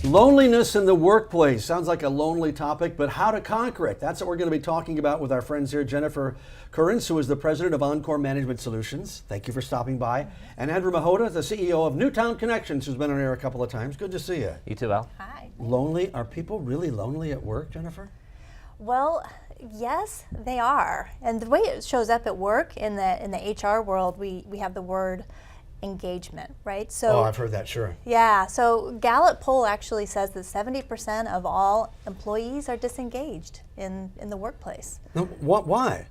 Loneliness in the workplace. Sounds like a lonely topic, but how to conquer it. That's what we're going to be talking about with our friends here. Jennifer Currence, who is the president of ONCORE Management Solutions. Thank you for stopping by. And Andrew Machota, the CEO of Newtown Connections, who's been on air a couple of times. Good to see you. You too, Al. Hi. Lonely? Are people really lonely at work, Jennifer? Well, yes, they are. And the way it shows up at work in the HR world, we have the word engagement, right? So, I've heard that, sure. Yeah, so Gallup poll actually says that 70% of all employees are disengaged in the workplace. No, why?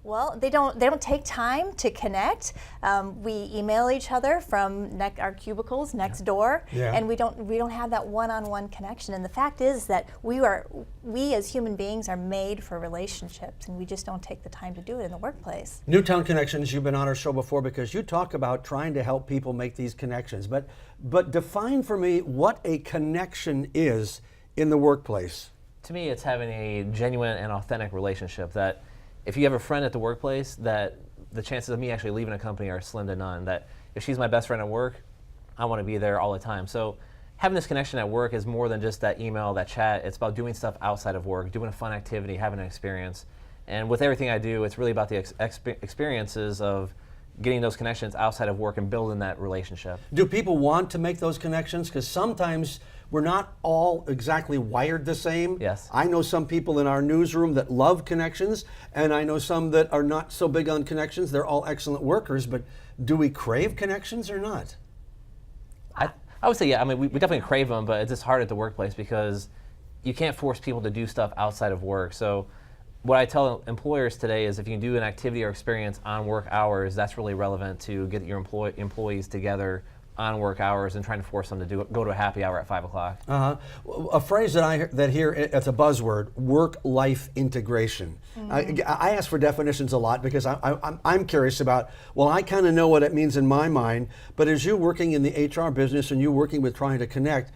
Well, they don't take time to connect. We email each other from our cubicles next door, and we don't have that one-on-one connection. And the fact is that we as human beings are made for relationships, and we just don't take the time to do it in the workplace. Newtown Connections, you've been on our show before because you talk about trying to help people make these connections. But define for me what a connection is in the workplace. To me, it's having a genuine and authentic relationship that if you have a friend at the workplace, that the chances of me actually leaving a company are slim to none. That if she's my best friend at work, I want to be there all the time. So having this connection at work is more than just that email, that chat. It's about doing stuff outside of work, doing a fun activity, having an experience. And with everything I do, it's really about the experiences of getting those connections outside of work and building that relationship. Do people want to make those connections? Because sometimes we're not all exactly wired the same. Yes. I know some people in our newsroom that love connections, and I know some that are not so big on connections. They're all excellent workers, but do we crave connections or not? I would say, yeah. I mean, we definitely crave them, but it's just hard at the workplace because you can't force people to do stuff outside of work. So what I tell employers today is if you can do an activity or experience on work hours, that's really relevant to get your employees together on work hours and trying to force them to go to a happy hour at 5 o'clock. A phrase that hear it's a buzzword: work-life integration. I ask for definitions a lot because I'm curious about. Well, I kind of know what it means in my mind, but as you working in the HR business and you working with trying to connect,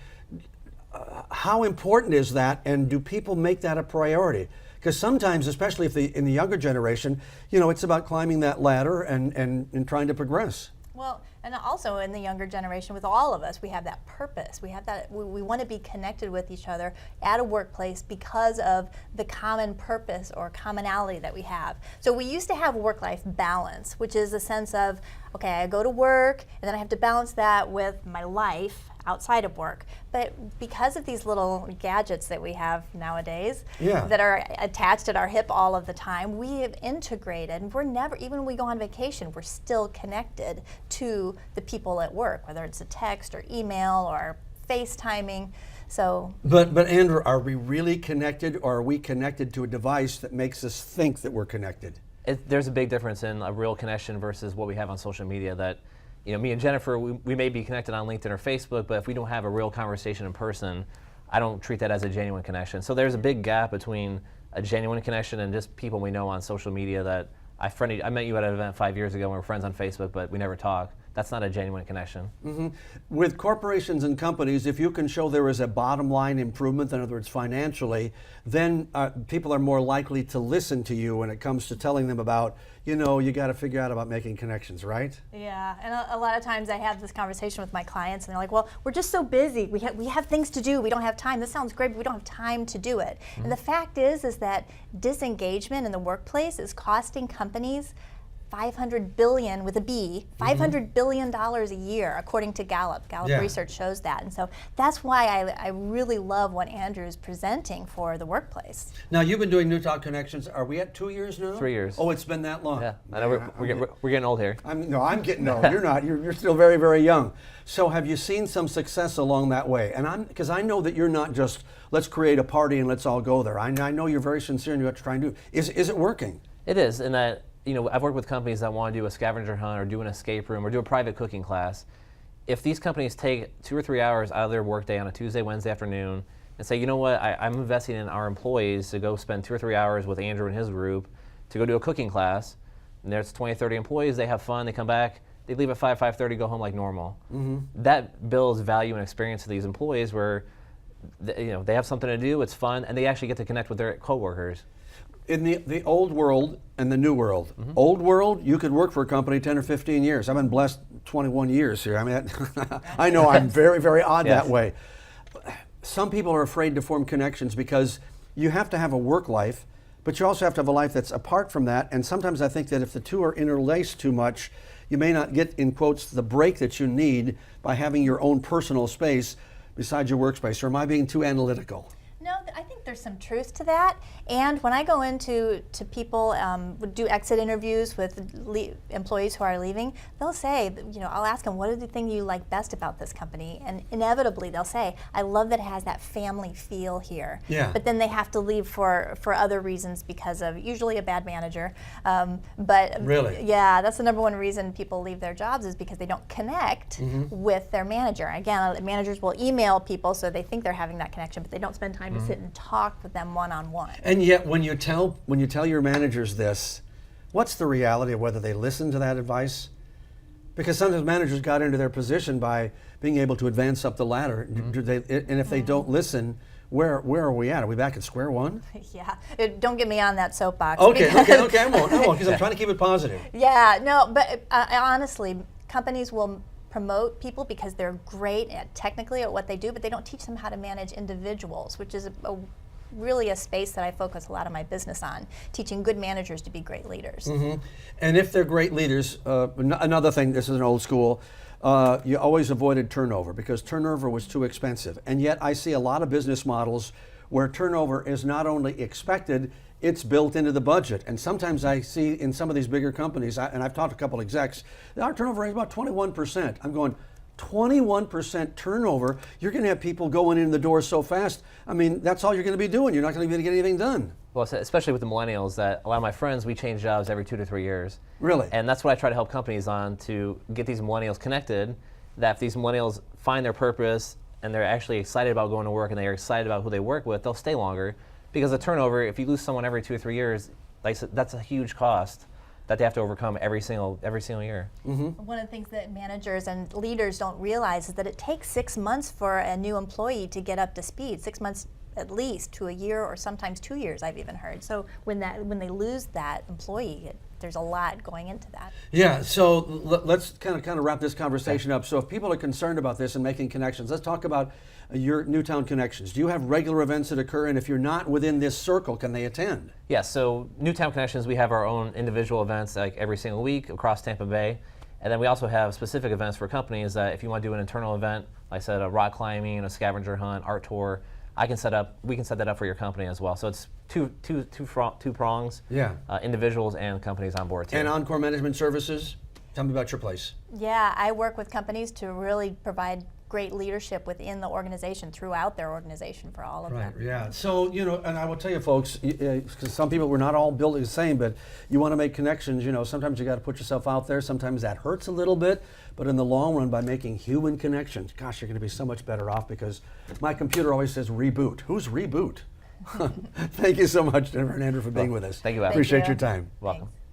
how important is that, and do people make that a priority? Because sometimes, especially if in the younger generation, it's about climbing that ladder and trying to progress. Well, and also in the younger generation, with all of us, we have that purpose. We have that. We want to be connected with each other at a workplace because of the common purpose or commonality that we have. So we used to have work-life balance, which is a sense of, okay, I go to work, and then I have to balance that with my life outside of work. But because of these little gadgets that we have nowadays that are attached at our hip all of the time, we have integrated, and we're never, even when we go on vacation, we're still connected to the people at work, whether it's a text or email or FaceTiming. So, but Andrew, are we really connected, or are we connected to a device that makes us think that we're connected? There's a big difference in a real connection versus what we have on social media. That me and Jennifer, we may be connected on LinkedIn or Facebook, but if we don't have a real conversation in person, I don't treat that as a genuine connection. So there's a big gap between a genuine connection and just people we know on social media that I met you at an event 5 years ago and we were friends on Facebook, but we never talked. That's not a genuine connection. Mm-hmm. With corporations and companies, if you can show there is a bottom line improvement, in other words, financially, then people are more likely to listen to you when it comes to telling them about, you got to figure out about making connections, right? Yeah, and a lot of times I have this conversation with my clients, and they're like, well, we're just so busy. We have things to do. We don't have time. This sounds great, but we don't have time to do it. Mm-hmm. And the fact is that disengagement in the workplace is costing companies $500 billion with a B, $500 billion a year, according to Gallup. Gallup research shows that. And so that's why I really love what Andrew's presenting for the workplace. Now, you've been doing Newtown Connections. Are we at 2 years now? 3 years. Oh, it's been that long. Yeah, I know we're getting old here. I'm getting old. You're not. You're still very, very young. So have you seen some success along that way? And because I know that you're not just, let's create a party and let's all go there. I know you're very sincere in what you're trying to do. Is it working? It is, and that, I've worked with companies that want to do a scavenger hunt or do an escape room or do a private cooking class. If these companies take 2 or 3 hours out of their workday on a Tuesday, Wednesday afternoon and say, you know what, I'm investing in our employees to go spend 2 or 3 hours with Andrew and his group to go do a cooking class, and there's 20, 30 employees, they have fun, they come back, they leave at 5:30, go home like normal. Mm-hmm. That builds value and experience to these employees where they have something to do, it's fun, and they actually get to connect with their coworkers. In the old world and the new world. Mm-hmm. Old world, you could work for a company 10 or 15 years. I've been blessed 21 years here. I mean, I know I'm very, very odd that way. some people are afraid to form connections because you have to have a work life, but you also have to have a life that's apart from that. And sometimes I think that if the two are interlaced too much, you may not get, in quotes, the break that you need by having your own personal space besides your workspace. Or am I being too analytical? No, I think there's some truth to that. And when I go into people, do exit interviews with employees who are leaving, they'll say, I'll ask them, what are the things you like best about this company? And inevitably they'll say, I love that it has that family feel here. Yeah. But then they have to leave for other reasons because of usually a bad manager. But really? Yeah, that's the number one reason people leave their jobs is because they don't connect with their manager. Again, managers will email people so they think they're having that connection, but they don't spend time to sit and talk with them one-on-one. And yet, when you tell your managers this, what's the reality of whether they listen to that advice? Because sometimes managers got into their position by being able to advance up the ladder. And if they don't listen, where are we at? Are we back at square one? Yeah, don't get me on that soapbox. Okay, I won't, because I'm trying to keep it positive. Yeah, no, but honestly, companies will promote people because they're great technically at what they do, but they don't teach them how to manage individuals, which is really a space that I focus a lot of my business on, teaching good managers to be great leaders. And if they're great leaders, another thing, this is an old school, you always avoided turnover because turnover was too expensive. And yet I see a lot of business models where turnover is not only expected, it's built into the budget. And sometimes I see in some of these bigger companies, and I've talked to a couple execs, our turnover rate is about 21%. I'm going, 21% turnover, you're going to have people going in the door so fast. I mean, that's all you're going to be doing. You're not going to be able to get anything done. Well, especially with the millennials, that a lot of my friends, we change jobs every 2 to 3 years. Really? And that's what I try to help companies on, to get these millennials connected, that if these millennials find their purpose and they're actually excited about going to work and they're excited about who they work with, they'll stay longer. Because the turnover, if you lose someone every 2 or 3 years, like, that's a huge cost that they have to overcome every single year. One of the things that managers and leaders don't realize is that it takes 6 months for a new employee to get up to speed. 6 months at least to a year, or sometimes 2 years, I've even heard. So when they lose that employee, there's a lot going into that. Yeah, so let's kind of wrap this conversation up. So if people are concerned about this and making connections, let's talk about your Newtown Connections. Do you have regular events that occur, and if you're not within this circle, can they attend? Yeah, so Newtown Connections, we have our own individual events like every single week across Tampa Bay. And then we also have specific events for companies that if you want to do an internal event, like I said, a rock climbing, a scavenger hunt, art tour, we can set that up for your company as well. So it's two prongs, individuals and companies on board too. And ONCORE Management Services, tell me about your place. Yeah, I work with companies to really provide great leadership within the organization, throughout their organization, for all of them. Right, yeah. So, and I will tell you folks, because some people, we're not all built the same, but you want to make connections, sometimes you got to put yourself out there. Sometimes that hurts a little bit, but in the long run, by making human connections, gosh, you're going to be so much better off, because my computer always says reboot. Who's reboot? Thank you so much, Jennifer and Andrew, for being with us. Thank you, Al. Appreciate your time. Welcome. Thanks.